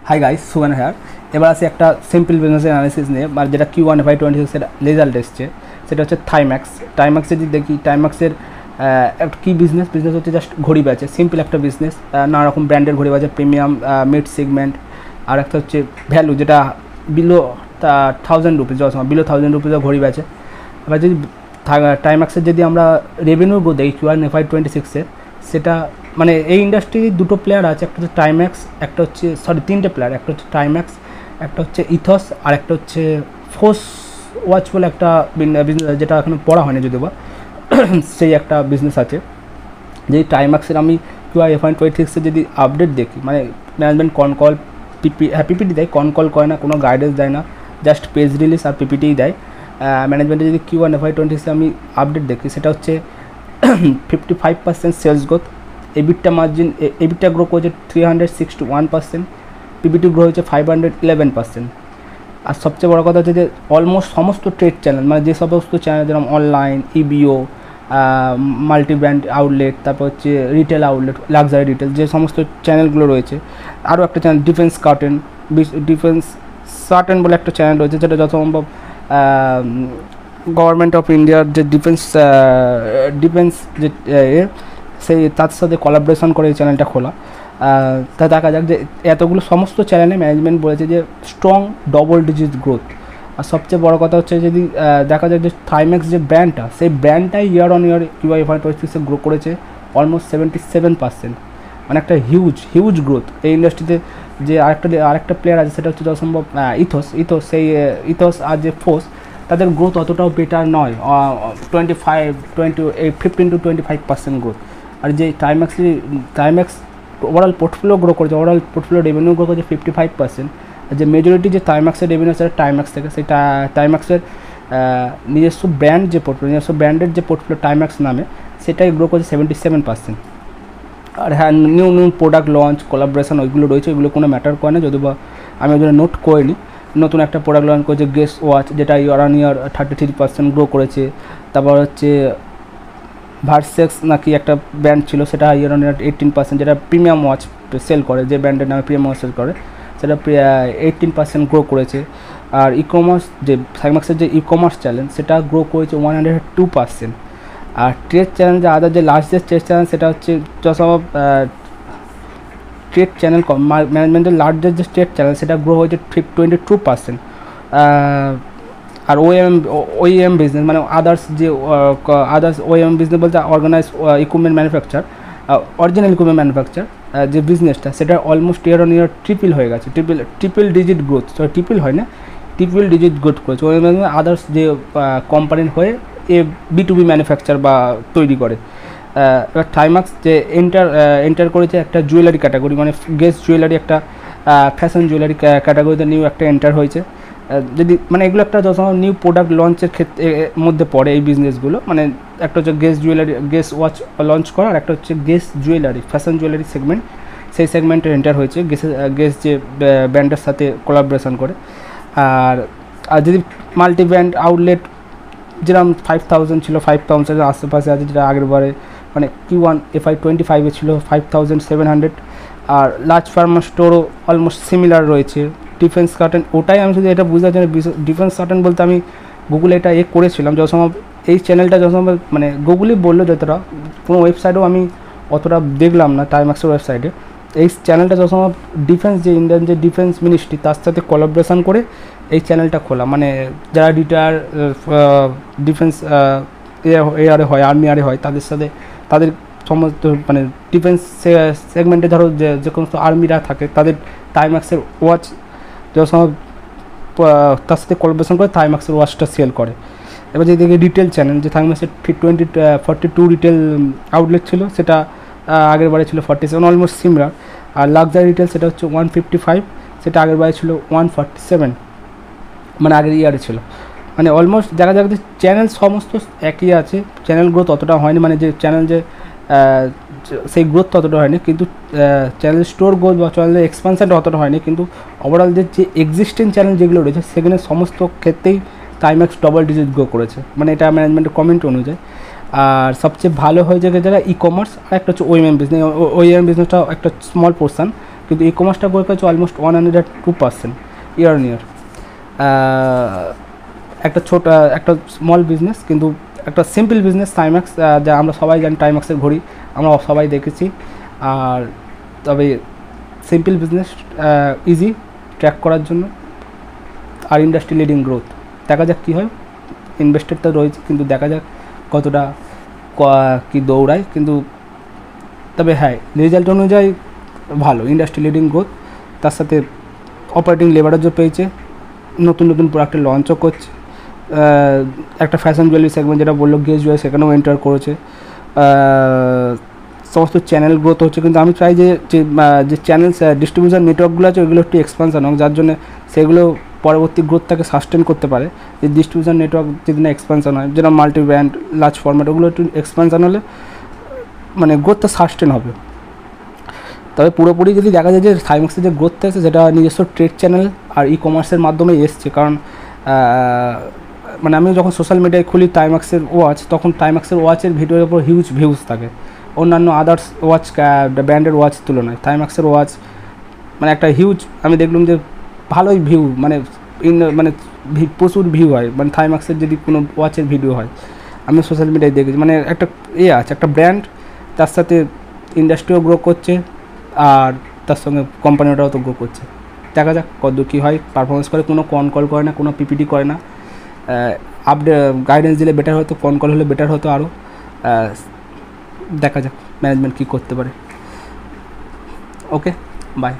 Hi guys, সুগান hair. এবার আসি একটা সিম্পল বিজনেস অ্যানালিসিস নিয়ে, মানে যেটা Q1 FY26 এর রেজাল্ট এসছে, সেটা হচ্ছে থাইম্যাক্স। থাইম্যাক্সে যদি দেখি, থাইম্যাক্সের একটা কী বিজনেস হচ্ছে জাস্ট ঘড়ি বেচে, সিম্পল একটা বিজনেস। নানা রকম ব্র্যান্ডের ঘড়ি বেচে, প্রিমিয়াম, মিড সেগমেন্ট, আর একটা হচ্ছে ভ্যালু যেটা বিলো 1000 রুপিজ, বিলো 1000 রুপিজও ঘড়ি বেচে। এবার যদি টাইম্যাক্সের যদি আমরা রেভিনিউ দেখি Q1 FY26-এ, সেটা মানে এই ইন্ডাস্ট্রির দুটো প্লেয়ার আছে, একটা হচ্ছে টাইম্যাক্স, একটা হচ্ছে তিনটে প্লেয়ার, একটা হচ্ছে টাইম্যাক্স, একটা হচ্ছে ইথস, আর একটা হচ্ছে ফোর্স ওয়াচ বলে একটা বিজনেস, যেটা এখনো পড়া হয়নি যদিও বা সেই একটা বিজনেস আছে। যেই টাইম্যাক্সের আমি Q1 FY26-এ যদি আপডেট দেখি, মানে ম্যানেজমেন্ট কল পিপিটি দেয়, কল করে না, কোনো গাইডেন্স দেয় না, জাস্ট পেজ রিলিজ আর পিপিটিই দেয়। ম্যানেজমেন্টে যদি Q1 FY26-এ আমি আপডেট দেখি, সেটা হচ্ছে 55% সেলস গ্রোথ, এবিটা মার্জিন, এবিটা গ্রো করেছে 361%, পিবিটি গ্রো হয়েছে 511%। আর সবচেয়ে বড় কথা হচ্ছে যে অলমোস্ট সমস্ত ট্রেড চ্যানেল, মানে যে সমস্ত চ্যানেল যেরকম অনলাইন, ইবিও, মাল্টি ব্র্যান্ড আউটলেট, তারপর হচ্ছে রিটেল আউটলেট, লাক্সারি রিটেল, যে সমস্ত চ্যানেলগুলো রয়েছে, আরও একটা চ্যানেল ডিফেন্স কার্টেন বলে একটা চ্যানেল রয়েছে, যেটা যত সম্ভব গভর্নমেন্ট অফ ইন্ডিয়ার যে ডিফেন্স যে সেই তার সাথে কোলাবোরেশন করে এই চ্যানেলটা খোলা। তা দেখা যাক যে এতগুলো সমস্ত চ্যানেলে ম্যানেজমেন্ট বলেছে যে স্ট্রং ডবল ডিজিট গ্রোথ। আর সবচেয়ে বড় কথা হচ্ছে যদি দেখা যাক যে থাইম্যাক্স যে ব্র্যান্ডটা, সেই ব্র্যান্ডটাই ইয়ার অন ইয়ার Q1 FY26-এ গ্রো করেছে অলমোস্ট 77%, মানে একটা হিউজ গ্রোথ। এই ইন্ডাস্ট্রিতে যে আরেকটা প্লেয়ার আছে, সেটা হচ্ছে যথাসম্ভব ইথস। সেই ইথস আর যে ফোর্স, তাদের গ্রোথ অতটাও বেটার নয়, 15 to 25% গ্রোথ। আর যে টাইম্যাক্স ওভারঅল পোর্টফোলিও গ্রো করেছে, ওভারঅল পোর্টফোলিও রেভিনিউ গ্রো করেছে 55%। আর যে মেজরিটি যে টাইম্যাক্সের রেভিনিউ আছে টাইম্যাক্স থেকে, সেই টাইম্যাক্সের নিজস্ব ব্র্যান্ডের যে পোর্টফোলিও টাইম্যাক্স নামে, সেটাই গ্রো করেছে 77%। আর হ্যাঁ, নিউ প্রোডাক্ট লঞ্চ, কোলাবোরেশন ওইগুলো রয়েছে, ওইগুলো কোনো ম্যাটার করে না, যদিও বা আমি ওই জন্য নোট করিনি। নতুন একটা প্রোডাক্ট লঞ্চ করেছে গেস ওয়াচ, যেটা ইয়ার অন ইয়ার 33% গ্রো করেছে। তারপর হচ্ছে ভার্সেক্স নাকি একটা ব্র্যান্ড ছিল, সেটা ইয়ার অন ইয়ার 18%, যেটা প্রিমিয়াম ওয়াচ সেল করে, যে ব্র্যান্ডের নামে প্রিমিয়াম ওয়াচ সেল করে, সেটা 18% গ্রো করেছে। আর যে থাইম্যাক্সের যে কমার্স চ্যানেল, সেটা গ্রো করেছে 102%। আর ট্রেড চ্যানেল যে আদার যে লার্জেস্ট ট্রেড চ্যানেল, সেটা হচ্ছে সব ট্রেড চ্যানেল ম্যানেজমেন্টের লার্জেস্ট যে ট্রেড চ্যানেল, সেটা গ্রো হয়েছে 22%। আর ওএম বিজনেস, মানে আদার্স ওএম বিজনেস বলতে organise equipment manufacture, original equipment manufacture যে বিজনেসটা, সেটা almost year on year triple হয়ে গেছে, ট্রিপল ডিজিট গ্রোথ, ট্রিপল হয় না, ট্রিপল ডিজিট গ্রোথ করেছে। আদার্স যে কোম্পানির হয়ে B2B ম্যানুফ্যাকচার বা তৈরি করে। এবার থাইম্যাক্স যে এন্টার করেছে একটা জুয়েলারি ক্যাটাগরি, মানে গেস জুয়েলারি, একটা ফ্যাশন জুয়েলারি ক্যাটাগরিতে নিউ একটা এন্টার হয়েছে। যদি মানে এগুলো একটা যখন নিউ প্রোডাক্ট লঞ্চের ক্ষেত্রে মধ্যে পড়ে এই বিজনেসগুলো, মানে একটা হচ্ছে গেস ওয়াচ লঞ্চ করা, আর একটা হচ্ছে guess jewellery, fashion jewellery segment, সেই সেগমেন্টে এন্টার হয়েছে গেস যে ব্র্যান্ডের সাথে কোলাবোরেশন করে। আর যদি মাল্টি ব্র্যান্ড আউটলেট যেরকম 5000 ছিল, 5000 আশেপাশে আছে, যেটা আগের বারে মানে Q1 FY25-এ ছিল 5700। আর লার্জ ফার্মা স্টোরও অলমোস্ট সিমিলার রয়েছে। ডিফেন্স কার্টেন, ওটাই আমি শুধু এটা বুঝতে চাই, ডিফেন্স কার্টেন বলতে আমি গুগলে এটা করেছিলাম যথাসম্ভব। এই চ্যানেলটা যথাসম্ভব মানে গুগলই বললো, যতটা কোনো ওয়েবসাইটেও আমি অতটা দেখলাম না, টাইম্যাক্সের ওয়েবসাইটে। এই চ্যানেলটা যথাসম্ভব ডিফেন্স যে ইন্ডিয়ান যে ডিফেন্স মিনিস্ট্রি, তার সাথে কোলাবোরেশন করে এই চ্যানেলটা খোলা, মানে যারা রিটায়ার ডিফেন্স এয়ারে হয়, আর্মি এয়ারে হয়, তাদের সাথে তাদের সমস্ত মানে ডিফেন্স সেগমেন্টে ধরো যে সমস্ত আর্মিরা থাকে, তাদের টাইম্যাক্সের ওয়াচ যখন তার সাথে কোলাবোরেশন করে থাইম্যাক্সের ওয়াচটা সেল করে। এবার যেদিকে রিটেল চ্যানেল, যে থাইম্যাক্সের 42 রিটেল আউটলেট ছিল, সেটা আগের বারে ছিল 47, অলমোস্ট সিমিলার। আর লাক্সারি রিটেল, সেটা হচ্ছে 155, সেটা আগের বারে ছিল 147, মানে আগের ইয়ারে ছিল। মানে অলমোস্ট দেখা যাক যে চ্যানেল সমস্ত একই আছে, চ্যানেল গ্রোথ অতটা হয়নি, মানে যে চ্যানেল যে সেই গ্রোথ ততটা হয়নি, কিন্তু চ্যানেল স্টোর গ্রোথ বা চ্যানেলের এক্সপানশনটা অতটা হয়নি, কিন্তু ওভারঅল যে এক্সিস্টিং চ্যানেল যেগুলো রয়েছে, সেখানে সমস্ত ক্ষেত্রেই টাইম্যাক্স ডবল ডিজিট গ্রো করেছে, মানে এটা ম্যানেজমেন্টের কমেন্ট অনুযায়ী। আর সবচেয়ে ভালো হয়ে যায় যারা ই কমার্স, আর একটা হচ্ছে ওএম বিজনেস। ওএম বিজনেসটা একটা স্মল পোর্শন, কিন্তু ই কমার্সটা গ্রো করেছে অলমোস্ট 102% ইয়ার অন ইয়ার। একটা একটা স্মল বিজনেস, কিন্তু একটা সিম্পল বিজনেস টাইম্যাক্স, যা আমরা সবাই জানি টাইম্যাক্সের ঘড়ি আমরা সবাই দেখেছি। আর তবে সিম্পল বিজনেস, ইজি ট্র্যাক করার জন্য, আর ইন্ডাস্ট্রি লিডিং গ্রোথ। দেখা যাক কী হয়, ইনভেস্টেড তো রয়েছে, কিন্তু দেখা যাক কতটা কি দৌড়ায়। কিন্তু তবে হ্যাঁ, রেজাল্ট অনুযায়ী ভালো, ইন্ডাস্ট্রি লিডিং গ্রোথ, তার সাথে অপারেটিং লেভারেজও পেয়েছে, নতুন নতুন প্রোডাক্টের লঞ্চও করছে। একটা ফ্যাশন জুয়েলারি সেগমেন্ট যেটা বললো গেজ জুয়েলারি, সেখানেও এন্টার করেছে। সমস্ত চ্যানেল গ্রোথ হচ্ছে, কিন্তু আমি চাই যে চ্যানেল ডিস্ট্রিবিউশন নেটওয়ার্কগুলো আছে ওইগুলো একটু এক্সপানশন হোক, যার জন্য সেগুলো পরবর্তী গ্রোথটাকে সাস্টেন করতে পারে। যে ডিস্ট্রিবিউশন নেটওয়ার্ক যদি না এক্সপানশন হয়, যেটা মাল্টি ব্র্যান্ড লার্জ ফরম্যাট, ওগুলো একটু এক্সপানশন হলে মানে গ্রোথটা সাস্টেন হবে। তবে পুরোপুরি যদি দেখা যায় যে থাইম্যাক্সের যে গ্রোথটা আছে সেটা নিজস্ব ট্রেড চ্যানেল আর ই কমার্সের মাধ্যমে এসছে। কারণ মানে আমি যখন সোশ্যাল মিডিয়ায় খুলি টাইম্যাক্সের ওয়াচ, তখন টাইম্যাক্সের ওয়াচের ভিডিওর উপর হিউজ ভিউজ থাকে অন্যান্য আদার্স ওয়াচ ব্র্যান্ডের ওয়াচ তুলনায়। টাইম্যাক্সের ওয়াচ মানে একটা হিউজ, আমি দেখলাম যে ভালোই ভিউ, মানে মানে প্রচুর ভিউ হয়, মানে থাইম্যাক্সের যদি কোনো ওয়াচের ভিডিও হয়, আমি সোশ্যাল মিডিয়ায় দেখেছি। মানে একটা আছে, একটা ব্র্যান্ড, তার সাথে ইন্ডাস্ট্রিও গ্রো করছে, আর তার সঙ্গে কোম্পানিটাও তো গ্রো করছে। দেখা যাক কতদূর কী হয়, পারফরমেন্স করে, কোনো কল করে না, কোনো পিপিটি করে না। আপডেট গাইডেন্স দিলে বেটার হতো, কল হলে বেটার হতো আরও। দেখা যাক ম্যানেজমেন্ট কী করতে পারে। ওকে, বাই।